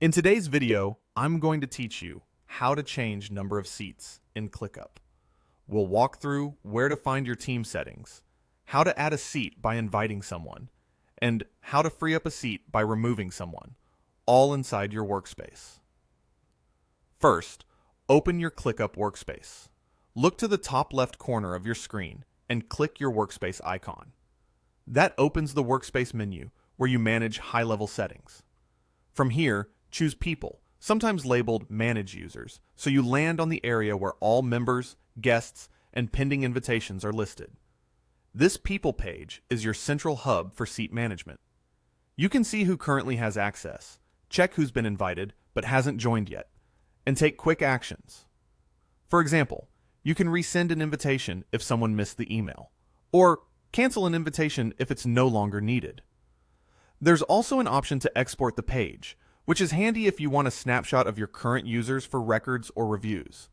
In today's video, I'm going to teach you how to change number of seats in ClickUp. We'll walk through where to find your team settings, how to add a seat by inviting someone, and how to free up a seat by removing someone, all inside your workspace. First, open your ClickUp workspace. Look to the top left corner of your screen and click your workspace icon. That opens the workspace menu where you manage high-level settings. From here, choose People, sometimes labeled Manage Users, so you land on the area where all members, guests, and pending invitations are listed. This People page is your central hub for seat management. You can see who currently has access, check who's been invited but hasn't joined yet, and take quick actions. For example, you can resend an invitation if someone missed the email, or cancel an invitation if it's no longer needed. There's also an option to export the page, which is handy if you want a snapshot of your current users for records or reviews.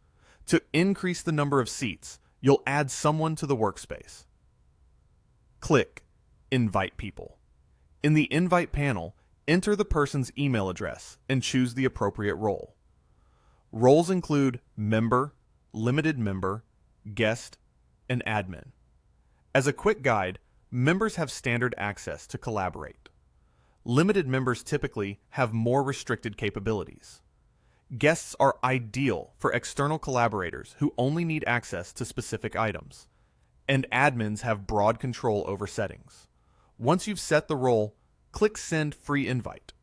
To increase the number of seats, you'll add someone to the workspace. Click Invite People. In the Invite panel, enter the person's email address and choose the appropriate role. Roles include Member, Limited Member, Guest, and Admin. As a quick guide, members have standard access to collaborate. Limited members typically have more restricted capabilities. Guests are ideal for external collaborators who only need access to specific items, and admins have broad control over settings. Once you've set the role, click Send Free Invite.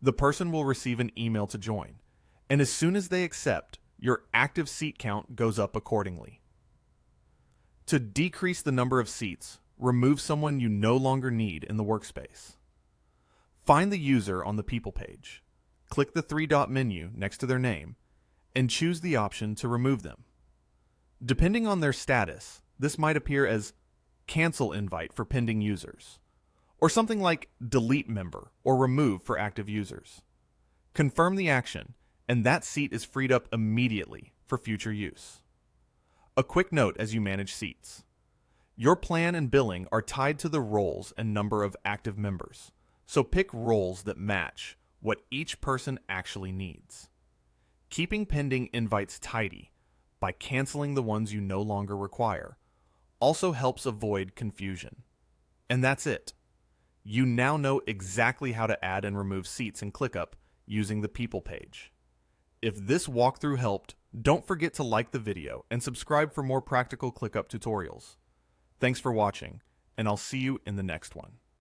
The person will receive an email to join, and as soon as they accept, your active seat count goes up accordingly. To decrease the number of seats, remove someone you no longer need in the workspace. Find the user on the People page. Click the three-dot menu next to their name and choose the option to remove them. Depending on their status, this might appear as Cancel Invite for pending users, or something like Delete Member or Remove for active users. Confirm the action, and that seat is freed up immediately for future use. A quick note as you manage seats. Your plan and billing are tied to the roles and number of active members, so pick roles that match what each person actually needs. Keeping pending invites tidy by canceling the ones you no longer require also helps avoid confusion. And that's it. You now know exactly how to add and remove seats in ClickUp using the People page. If this walkthrough helped, don't forget to like the video and subscribe for more practical ClickUp tutorials. Thanks for watching, and I'll see you in the next one.